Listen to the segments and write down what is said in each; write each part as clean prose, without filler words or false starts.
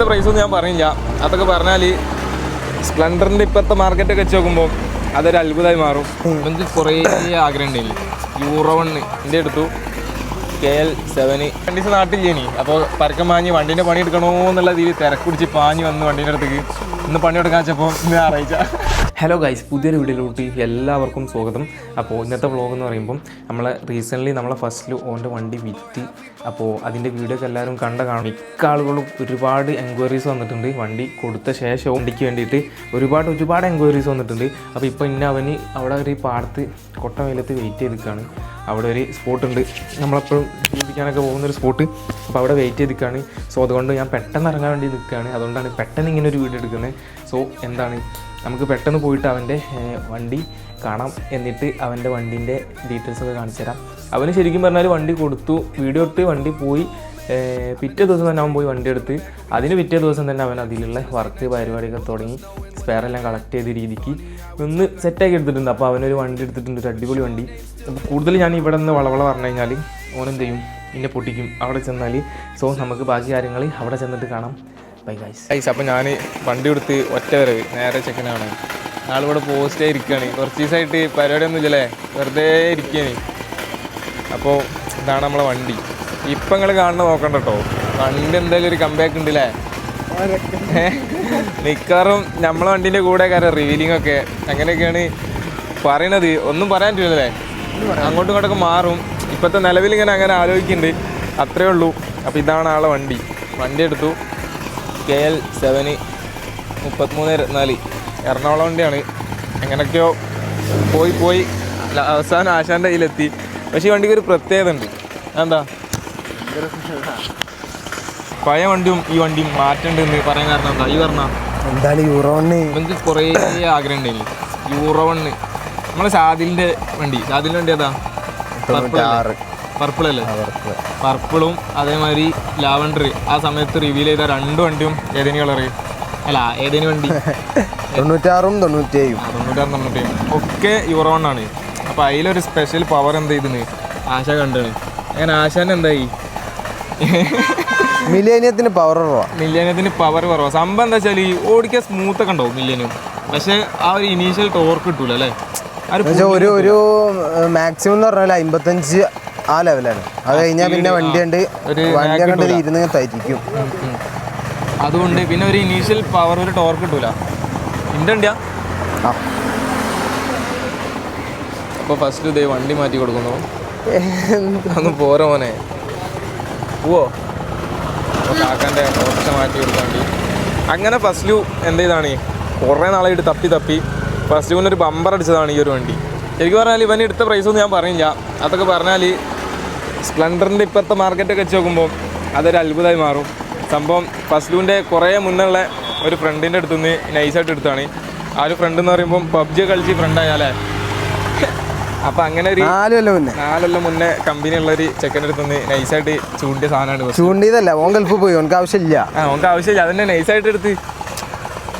പ്രൈസൊന്നും ഞാൻ പറയില്ല. അതൊക്കെ പറഞ്ഞാൽ സ്പ്ലെൻഡറിൻ്റെ ഇപ്പോഴത്തെ മാർക്കറ്റൊക്കെ വെച്ച് നോക്കുമ്പോൾ അതൊരു അത്ഭുതമായി മാറും. എനിക്ക് കുറേ ആഗ്രഹം ഉണ്ടായില്ല. യൂറോ 1 എൻ്റെ എടുത്തു, KL7 2 ദിവസം നാട്ടിൽ ചെയ്യണി. അപ്പോൾ പരക്കം വാങ്ങി വണ്ടീൻ്റെ പണി എടുക്കണോ എന്നുള്ള രീതിയിൽ തിരക്കുടിച്ച് പാഞ്ഞ് വന്ന് വണ്ടീൻ്റെ അടുത്തേക്ക് ഇന്ന് പണിയെടുക്കാൻ വെച്ചപ്പോൾ ഇന്ന് ഞായറാഴ്ച. ഹലോ ഗൈസ്, പുതിയൊരു വീഡിയോയിലോട്ട് എല്ലാവർക്കും സ്വാഗതം. അപ്പോൾ ഇന്നത്തെ വ്ളോഗ് എന്ന് പറയുമ്പം റീസെൻ്റ്ലി നമ്മളെ ഫസ്റ്റിൽ ഓൻ്റെ വണ്ടി വിറ്റ്. അപ്പോൾ അതിൻ്റെ വീഡിയോ ഒക്കെ എല്ലാവരും കാണും. മിക്ക ആളുകളും ഒരുപാട് എൻക്വയറീസ് വന്നിട്ടുണ്ട്. വണ്ടി കൊടുത്ത ശേഷവും വണ്ടിക്ക് വേണ്ടിയിട്ട് ഒരുപാട് എൻക്വയറീസ് വന്നിട്ടുണ്ട്. അപ്പോൾ ഇപ്പോൾ അവന് അവിടെ ഒരു പാടത്ത് കൊട്ട വെയിലത്ത് വെയിറ്റ് ചെയ്ത് നിൽക്കുകയാണ്. അവിടെ ഒരു സ്പോട്ടുണ്ട്, നമ്മളെപ്പോഴും ജീവിക്കാനൊക്കെ പോകുന്നൊരു സ്പോട്ട്. അപ്പോൾ അവിടെ വെയിറ്റ് ചെയ്ത് നിൽക്കുകയാണ്. സോ അതുകൊണ്ട് ഞാൻ പെട്ടെന്ന് ഇറങ്ങാൻ വേണ്ടി നിൽക്കുകയാണ്. അതുകൊണ്ടാണ് പെട്ടെന്ന് ഇങ്ങനെ ഒരു വീഡിയോ എടുക്കുന്നത്. സോ നമുക്ക് പെട്ടെന്ന് പോയിട്ട് അവൻ്റെ വണ്ടി കാണാം. എന്നിട്ട് അവൻ്റെ വണ്ടീൻ്റെ ഡീറ്റെയിൽസൊക്കെ കാണിച്ചു തരാം. അവന് ശരിക്കും പറഞ്ഞാൽ വണ്ടി കൊടുത്തു, വീഡിയോ ഇട്ട് വണ്ടി പോയി. പിറ്റേ ദിവസം തന്നെ അവൻ പോയി വണ്ടി എടുത്ത് അതിന് പിറ്റേ ദിവസം തന്നെ അവൻ അതിലുള്ള വർക്ക് പരിപാടിയൊക്കെ തുടങ്ങി സ്പെയറെല്ലാം കളക്ട് ചെയ്ത രീതിക്ക് ഒന്ന് സെറ്റാക്കി എടുത്തിട്ടുണ്ട്. അപ്പോൾ അവനൊരു വണ്ടി എടുത്തിട്ടുണ്ട്, ഒരു അടിപൊളി വണ്ടി. അപ്പോൾ കൂടുതൽ ഞാൻ ഇവിടെ നിന്ന് വളവള പറഞ്ഞു കഴിഞ്ഞാൽ ഓനെന്ത് ചെയ്യും, ഇന്നെ പൊട്ടിക്കും അവിടെ ചെന്നാൽ. സോ നമുക്ക് ബാക്കി കാര്യങ്ങൾ അവിടെ ചെന്നിട്ട് കാണാം. Bye guys. അപ്പോൾ ഞാൻ വണ്ടി എടുത്ത് ഒറ്റ വരവ് നേരെ ചെക്കനാണ്. ആളിവിടെ പോസ്റ്റേ ഇരിക്കുകയാണ്. കുറച്ച് ദിവസമായിട്ട് പരിപാടിയൊന്നും ഇല്ലല്ലേ, വെറുതെ ഇരിക്കുകയാണ്. അപ്പോൾ ഇതാണ് നമ്മളെ വണ്ടി. ഇപ്പം നിങ്ങൾ കാണുന്ന നോക്കണ്ട കേട്ടോ, വണ്ടി എന്തായാലും ഒരു കംബാക്ക് ഉണ്ടല്ലേ. മിക്കവാറും നമ്മളെ വണ്ടീൻ്റെ കൂടെ കാരണം റിവീലിംഗ് ഒക്കെ അങ്ങനെയൊക്കെയാണ് പറയണത്. ഒന്നും പറയാൻ പറ്റില്ലല്ലേ, അങ്ങോട്ടും ഇങ്ങോട്ടൊക്കെ മാറും. ഇപ്പോഴത്തെ നിലവിൽ ഇങ്ങനെ അങ്ങനെ ആലോചിക്കുന്നുണ്ട്, അത്രയേ ഉള്ളൂ. അപ്പോൾ ഇതാണ് ആളെ വണ്ടി എടുത്തു. KL7 3324 എറണാകുളം വണ്ടിയാണ്. എങ്ങനെയൊക്കെയോ പോയി അവസാനം ആശാൻ്റെ കയ്യിലെത്തി. പക്ഷേ ഈ വണ്ടിക്ക് ഒരു പ്രത്യേകത ഉണ്ട്. എന്താ, പഴയ വണ്ടിയും ഈ വണ്ടിയും മാറ്റണ്ടെന്ന് പറയാൻ കാരണം എന്താ? ഈ പറഞ്ഞാൽ യൂറോ 1 എനിക്ക് കുറേ ആഗ്രഹം ഉണ്ടായില്ല. യൂറോ 1 നമ്മളെ സാദിലിൻ്റെ വണ്ടി ഏതാ? പർപ്പിളല്ലേ? പർപ്പിളും അതേമാതിരി ലാവണ്ടർ. ആ സമയത്ത് റിവീൽ ചെയ്ത 2 വണ്ടിയും ഏതേനി കളറ് അല്ല ഏതേനി വണ്ടി 96 97 ഒക്കെ യൂറോ 1 ആണ്. അപ്പോൾ അതിലൊരു സ്പെഷ്യൽ പവർ എന്ത് ചെയ്തെന്ന് ആശ കണ്ടാണ്. അങ്ങനെ ആശാൻ എന്തായി, മില്ലേനിയത്തിന് പവർ കുറവാണ്. സംഭവം എന്താ വെച്ചാൽ ഓടിക്കാൻ സ്മൂത്തൊക്കെ ഉണ്ടാവും മില്ലേനിയം, പക്ഷെ ആ ഒരു ഇനീഷ്യൽ ടോർക്ക് കിട്ടൂല അല്ലേ. ഒരു മാക്സിമം എന്ന് പറഞ്ഞാൽ 55 ആ ലെവലാണ്. അത് കഴിഞ്ഞാൽ പിന്നെ വണ്ടി ഇരുന്ന് തരിക്കും. അതുകൊണ്ട് പിന്നെ ഒരു ഇനീഷ്യൽ പവർ, ഒരു ടോർക്ക് കിട്ടൂല. ഇൻ്റെ വണ്ടിയാ. അപ്പോൾ ഫസ്റ്റ് ഇതേ വണ്ടി മാറ്റി കൊടുക്കുന്നു. ഒന്ന് പോരാ മോനെ, പോവോ? കാക്കാൻ്റെ ഓപ്ഷൻ മാറ്റി കൊടുക്കാൻ വേണ്ടി അങ്ങനെ ഫസ്റ്റിലു എന്ത് ചെയ്താണ്, കുറേ നാളായിട്ട് തപ്പി ഫസ്റ്റിലൂന്നൊരു ബമ്പർ അടിച്ചതാണ് ഈ ഒരു വണ്ടി. ശരിക്കും പറഞ്ഞാൽ ഇവന് എടുത്ത പ്രൈസൊന്നും ഞാൻ പറയില്ല. അതൊക്കെ പറഞ്ഞാൽ സ്പ്ലെൻഡറിൻ്റെ ഇപ്പോഴത്തെ മാർക്കറ്റൊക്കെ വെച്ച് നോക്കുമ്പോൾ അതൊരു അത്ഭുതമായി മാറും. സംഭവം ഫസ്റ്റിലൂൻ്റെ കുറേ മുന്നുള്ള ഒരു ഫ്രണ്ടിൻ്റെ അടുത്തുനിന്ന് നൈസായിട്ട് എടുത്താണ്. ആ ഒരു ഫ്രണ്ട് എന്ന് പറയുമ്പം PUBG കളിച്ച് ഫ്രണ്ടായാലേ. അപ്പം അങ്ങനെ ഒരു 4 കൊല്ലം മുന്നേ കമ്പനിയുള്ളൊരു ചെക്കൻ്റെ അടുത്തുനിന്ന് നൈസായിട്ട് ചൂണ്ടിയ സാധനമാണ്. ചൂണ്ടിയതല്ല, ഓൻ ഗൾഫ് പോയി, ഓനക്ക് ആവശ്യമില്ല. അതന്നെ നൈസായിട്ട് എടുത്ത്.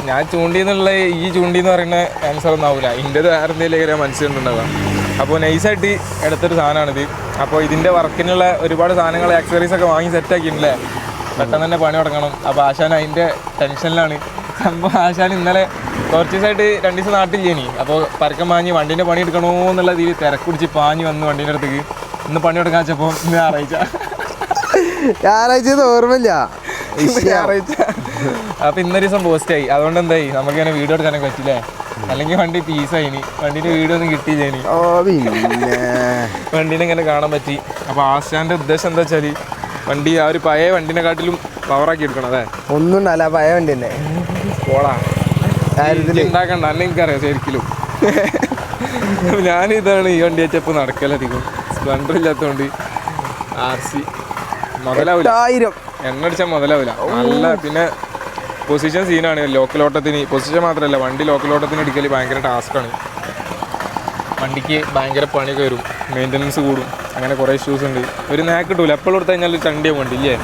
ഞാൻ ചൂണ്ടിയെന്നുള്ള ഈ ചൂണ്ടി എന്ന് പറയുന്ന ആൻസർ ഒന്നും ആവില്ല, ഇതിൻ്റെത് വേറെ എന്തെങ്കിലും മനസ്സിലുണ്ടാവുക. അപ്പോൾ നൈസായിട്ട് എടുത്തൊരു സാധനമാണിത്. അപ്പോൾ ഇതിൻ്റെ വർക്കിനുള്ള ഒരുപാട് സാധനങ്ങൾ ആക്സസറീസ് ഒക്കെ വാങ്ങി സെറ്റാക്കിയിട്ടില്ലേ, പെട്ടെന്ന് തന്നെ പണി തുടങ്ങണം. അപ്പോൾ ആശാൻ അതിൻ്റെ ടെൻഷനിലാണ്. സംഭവം ആശാൻ ഇന്നലെ കുറച്ച് ദിവസമായിട്ട് 2 ദിവസം നാട്ടിൽ ചെയ്യണി. അപ്പോൾ പരക്കം വാങ്ങി വണ്ടീൻ്റെ പണി എടുക്കണോ എന്നുള്ള രീതിയിൽ തിരക്കുടിച്ച് പാഞ്ഞ് വന്ന് വണ്ടീൻ്റെ അടുത്തേക്ക് ഇന്ന് പണി എടുക്കാൻ വെച്ചപ്പോൾ ഇന്ന് ഞായറാഴ്ച ഓർമ്മയില്ല. അപ്പോൾ ഇന്നൊരു ദിവസം പോസ്റ്റായി. അതുകൊണ്ട് എന്തായി, നമുക്കിങ്ങനെ വീഡിയോ എടുക്കാനൊക്കെ പറ്റില്ലേ. അല്ലെങ്കിൽ വണ്ടി പീസായിനി, വണ്ടീൻ്റെ വീഡിയോ ഒന്നും കിട്ടിയില്ലേനി. വണ്ടീനെ ഇങ്ങനെ കാണാൻ പറ്റി. അപ്പോൾ ആശാൻ്റെ ഉദ്ദേശം എന്താ വെച്ചാൽ വണ്ടി ആ ഒരു പഴയ വണ്ടീനെക്കാട്ടിലും പവറാക്കി എടുക്കണം. അതെ, ഒന്നും അല്ല, പഴയ വണ്ടി തന്നെ പോളാ ഉണ്ടാക്കണ്ട. അല്ല എനിക്കറിയാം ശരിക്കും. ഞാനിതാണ് ഈ വണ്ടി വെച്ചപ്പോൾ നടക്കലധികം. സ്പ്ലെൻഡർ ഇല്ലാത്തതുകൊണ്ട് RC മുതലാവില്ല, എണ്ണ അടിച്ചാൽ മുതലാവില്ല. നല്ല പിന്നെ പൊസിഷൻ സീനാണ്. ലോക്കൽ ഓട്ടത്തിന് പൊസിഷൻ മാത്രമല്ല, വണ്ടി ലോക്കൽ ഓട്ടത്തിന് എടുക്കൽ ഭയങ്കര ടാസ്ക്കാണ്. വണ്ടിക്ക് ഭയങ്കര പണിയൊക്കെ വരും, മെയിൻ്റനൻസ് കൂടും, അങ്ങനെ കുറേ ഇഷ്യൂസ് ഉണ്ട്. ഒരു നാക്ക് കിട്ടൂല. എപ്പോഴും എടുത്തു കഴിഞ്ഞാൽ ചണ്ടിയ വണ്ടി ഇല്ലേ?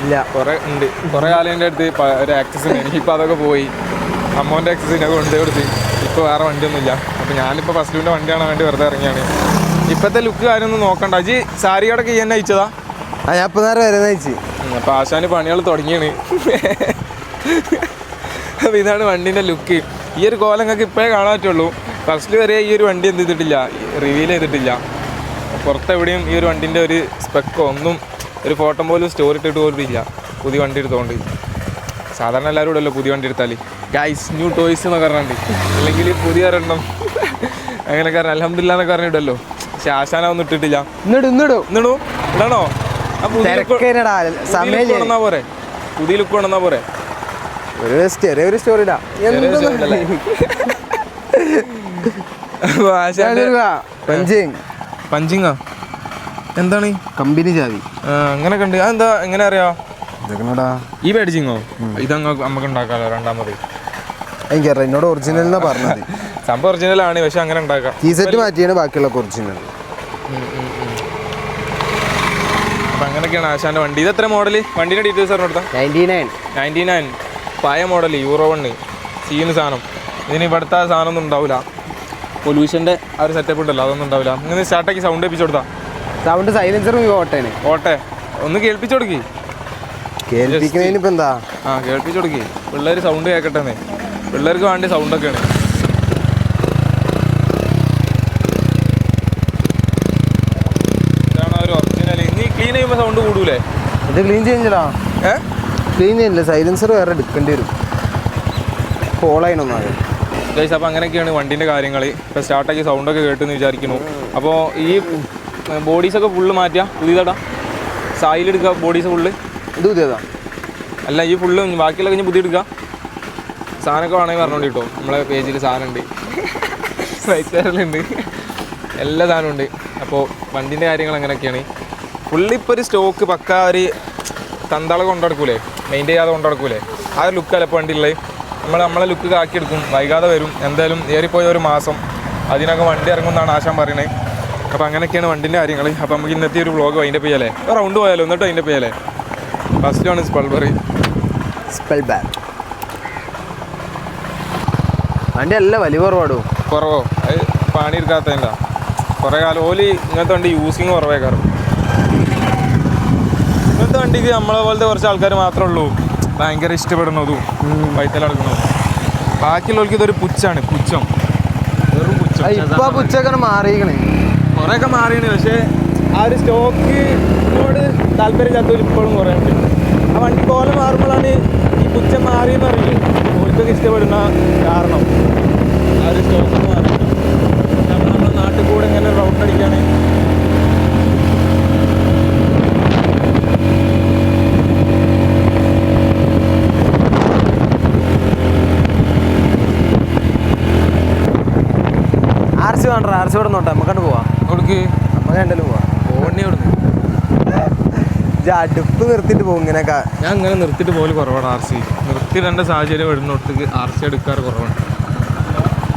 ഇല്ല, കുറേ ഉണ്ട്. കുറേ കാലം എൻ്റെ അടുത്ത് ഒരു ആക്സസ് ഉണ്ട്. എനിക്കിപ്പോൾ അതൊക്കെ പോയി. അമ്മോൻ്റെ ആക്സസിനൊക്കെ കൊണ്ടു കൊടുത്ത് ഇപ്പോൾ വേറെ വണ്ടിയൊന്നുമില്ല. അപ്പോൾ ഞാനിപ്പോൾ ഫസ്റ്റിൻ്റെ വണ്ടി കാണാൻ വേണ്ടി വെറുതെ ഇറങ്ങിയാണ്. ഇപ്പോഴത്തെ ലുക്ക് കാര്യമൊന്നും നോക്കണ്ട. അജി സാരി കടക്ക് ചെയ്യാൻ അയച്ചതാ? ഞാൻ ഇപ്പോൾ നേരെ വരെ നയിച്ച്. അപ്പോൾ ആശാന് പണികൾ തുടങ്ങിയാണ്. അപ്പോൾ ഇതാണ് വണ്ടീൻ്റെ ലുക്ക്. ഈ ഒരു കോലം നിങ്ങൾക്ക് ഇപ്പോഴേ കാണാൻ പറ്റുള്ളൂ. ഫസ്റ്റിൽ വരെ ഈ ഒരു വണ്ടി എന്ത് ചെയ്തിട്ടില്ല, റിവീൽ ചെയ്തിട്ടില്ല. പുറത്തെവിടെയും ഈ ഒരു വണ്ടിൻ്റെ ഒരു സ്പെക്കോ ഒന്നും ഒരു ഫോട്ടോ പോലും സ്റ്റോറി ഇട്ടിട്ട് പോലും ഇല്ല. പുതിയ വണ്ടി എടുത്തുകൊണ്ട് സാധാരണ എല്ലാവരും ഇടല്ലോ പുതിയ വണ്ടി എടുത്താൽ ഗൈസ് ന്യൂ ടോയ്സ് എന്നൊക്കെ പറഞ്ഞിട്ട്, അല്ലെങ്കിൽ പുതിയ ഒരെണ്ണം അങ്ങനെയൊക്കെ അൽഹംദുലില്ലാ എന്നൊക്കെ പറഞ്ഞിടല്ലോ. പക്ഷെ ആശാനൊന്നും ഇട്ടിട്ടില്ല. ഇന്നിടൂ ഇടാണോ? ആ പുതിയ ലുക്ക് കൊണ്ടുവന്നാ പോരെ, പുതിയ ലുക്ക് കൊണ്ടുവന്നാ പോരെ. ഒരു സ്റ്റോറി ഇടാം. പഞ്ചിങ്ങാ എന്താണ് കമ്പനി ചാവി അങ്ങനൊക്കെ ഉണ്ട്. അതെന്താ എങ്ങനെ അറിയാ? ഈ പേടിച്ചിങ്ങോ? ഇതങ്ങ് നമുക്ക് ഉണ്ടാക്കാലോ രണ്ടാമത്. എനിക്കറിയാം, എന്നോട് ഒറിജിനൽ എന്നാ പറഞ്ഞത്. സംഭവം ഒറിജിനൽ ആണ്, പക്ഷെ അങ്ങനെ ഉണ്ടാക്കാം. ഈ സെറ്റ് മാറ്റിയാണ് ബാക്കിയുള്ള ഒറിജിനൽ. അപ്പം അങ്ങനെയൊക്കെയാണ് ആശാന്റെ വണ്ടി. ഇത് എത്ര മോഡൽ? വണ്ടീൻ്റെ ഡീറ്റെയിൽസ് പറഞ്ഞു കൊടുത്താൽ 99 പഴയ മോഡൽ യൂറോ 1 സീന് സാധനം. ഇതിന് ഇവിടുത്തെ സാധനം ഒന്നും ഉണ്ടാവില്ല. പൊല്യൂഷൻ്റെ ആ ഒരു സെറ്റപ്പ് ഉണ്ടല്ലോ, അതൊന്നും ഉണ്ടാവില്ല. ഇങ്ങനെ സ്റ്റാർട്ടാക്കി സൗണ്ട് ഏൽപ്പിച്ചു കൊടുത്താൽ സൗണ്ട് സൈലൻസർ ഓട്ടെ ഒന്ന് കേൾപ്പിച്ചു കൊടുക്കി. കേൾപ്പിക്കുന്നതിനിപ്പോ എന്താ? കേൾപ്പിച്ചു കൊടുക്കി. പിള്ളേർ സൗണ്ട് കേൾക്കട്ടെ. പിള്ളേർക്ക് വേണ്ടി സൗണ്ടൊക്കെയാണ്. ഇതാണ് ഒരു ഒറിജിനൽ. ഇനി ക്ലീൻ ചെയ്യുമ്പോൾ സൗണ്ട് കൂടൂലേ? ഇത് ക്ലീൻ ചെയ്യണ്ടോ? ക്ലീൻ ചെയ്യില്ല, സൈലൻസർ വേറെ എടുക്കേണ്ടി വരും. ഫോളായിനൊന്നാണ് ഗൈസ്. അപ്പോൾ അങ്ങനെയൊക്കെയാണ് വണ്ടീൻ്റെ കാര്യങ്ങൾ. ഇപ്പോൾ സ്റ്റാർട്ടാക്കി സൗണ്ടൊക്കെ കേട്ടെന്ന് വിചാരിക്കുന്നു. അപ്പോൾ ഈ ബോഡീസൊക്കെ ഫുള്ള് മാറ്റുക, പുതിയതാടാ സായിലെടുക്കുക. ബോഡീസ് ഫുള്ള് ഇത് പുതിയതാ അല്ല, ഈ ഫുള്ള് ബാക്കിയുള്ള കഴിഞ്ഞ് പുതിയ എടുക്കുക. സാധനമൊക്കെ വേണമെങ്കിൽ പറഞ്ഞോണ്ട് കിട്ടും. നമ്മളെ പേജിൽ സാധനമുണ്ട്, വൈറ്റാറുണ്ട്, എല്ലാ സാധനവും ഉണ്ട്. അപ്പോൾ വണ്ടീൻ്റെ കാര്യങ്ങൾ അങ്ങനെയൊക്കെയാണ്. ഫുള്ള് ഇപ്പോൾ ഒരു സ്റ്റോക്ക് പക്ക ഒരു തന്താളെ കൊണ്ടു നടക്കൂലേ, മെയിൻറ്റെയിൻ ചെയ്യാതെ കൊണ്ടു നടക്കൂലേ, ആ ഒരു ലുക്കല്ല ഇപ്പോൾ വണ്ടിയുള്ളത്. നമ്മളെ ലുക്ക് ആക്കിയെടുക്കും. വൈകാതെ വരും. എന്തായാലും ഏറിപ്പോയ ഒരു മാസം അതിനൊക്കെ വണ്ടി ഇറങ്ങുമെന്നാണ് ആശാൻ പറയണേ. അപ്പോൾ അങ്ങനെയൊക്കെയാണ് വണ്ടിൻ്റെ കാര്യങ്ങൾ. അപ്പോൾ നമുക്ക് ഇന്നത്തെ ഒരു വ്ളോഗ് അതിൻ്റെ ചെയ്യാലേ, റൗണ്ട് പോയാലോ, എന്നിട്ട് അതിൻ്റെ ചെയ്യാലേ. ഫസ്റ്റാണ് സ്പൾബറി വണ്ടി അല്ല വലിയ കുറവോ? അത് പണി എടുക്കാത്തതിൻ്റെ കുറേ കാലം ഓല് ഇങ്ങനത്തെ വണ്ടി യൂസിങ് കുറവേ കാരണം. ഇങ്ങനത്തെ വണ്ടിക്ക് നമ്മളെ പോലത്തെ കുറച്ച് ആൾക്കാർ മാത്രമേ ഉള്ളൂ ഭയങ്കര ഇഷ്ടപ്പെടുന്നതും വൈത്തല നടക്കുന്നതും. ബാക്കിയുള്ളവർക്ക് ഇതൊരു പുച്ഛം, വെറും പുച്ഛം. ഇപ്പൊ പുച്ഛമൊക്കെ മാറിയിരിക്കണേ, കുറേയൊക്കെ മാറിയാണ്. പക്ഷേ ആ ഒരു സ്റ്റോക്കിനോട് താല്പര്യമില്ലാത്തവർ ഇപ്പോഴും കുറേ ഉണ്ട്. ആ വണ്ടി പോലെ മാറുമ്പോഴാണ് ഈ പുച്ഛം മാറിയെന്ന് പറയുന്നത്. ഓൽക്കൊക്കെ ഇഷ്ടപ്പെടുന്ന കാരണം ആ ഒരു സ്റ്റോക്ക് മാറി. നമ്മുടെ നാട്ടിൽ കൂടെ ഇങ്ങനെ റൗണ്ട് അടിക്കുകയാണ്. ആർസി ഇവിടെ നോട്ടെ, നമുക്കണ്ട് പോവാം. കൊടുക്ക്, നമുക്ക് രണ്ടല്ലോ പോവാം. ഓടണി കൊടുക്ക്. അടുപ്പ് നിർത്തിയിട്ട് പോകും ഇങ്ങനെയൊക്കെ. ഞാൻ ഇങ്ങനെ നിർത്തിയിട്ട് പോലും കുറവാണ്. RC നിർത്തിയിടേണ്ട സാഹചര്യം വരുന്നിടത്തേക്ക് RC എടുക്കാറ് കുറവാണ്.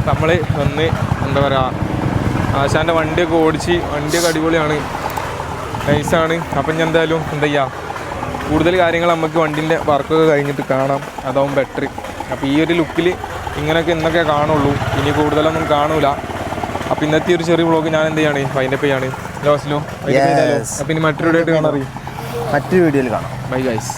നമ്മൾ ഒന്ന് എന്താ പറയുക, ആശാൻ്റെ വണ്ടിയൊക്കെ ഓടിച്ച്, വണ്ടിയൊക്കെ അടിപൊളിയാണ്, നൈസാണ്. അപ്പം ഞാൻ എന്തായാലും എന്താ ചെയ്യുക, കൂടുതൽ കാര്യങ്ങൾ നമുക്ക് വണ്ടീൻ്റെ വർക്കൊക്കെ കഴിഞ്ഞിട്ട് കാണാം, അതാവും ബെറ്റർ. അപ്പോൾ ഈ ഒരു ലുക്കിൽ ഇങ്ങനെയൊക്കെ ഇന്നൊക്കെ കാണുള്ളൂ, ഇനി കൂടുതലൊന്നും കാണൂല. അപ്പോൾ ഇന്നത്തെ ഒരു ചെറിയ വ്ളോഗ് ഞാൻ എന്ത് ചെയ്യാണ്, വൈൻഡപ്പ് ചെയ്യാണ്. ലോസിലോ. അപ്പോൾ ഇനി മറ്റൊരു വീഡിയോ ആയിട്ട് കാണാം. മറ്റൊരു വീഡിയോയിൽ കാണാം. Bye guys.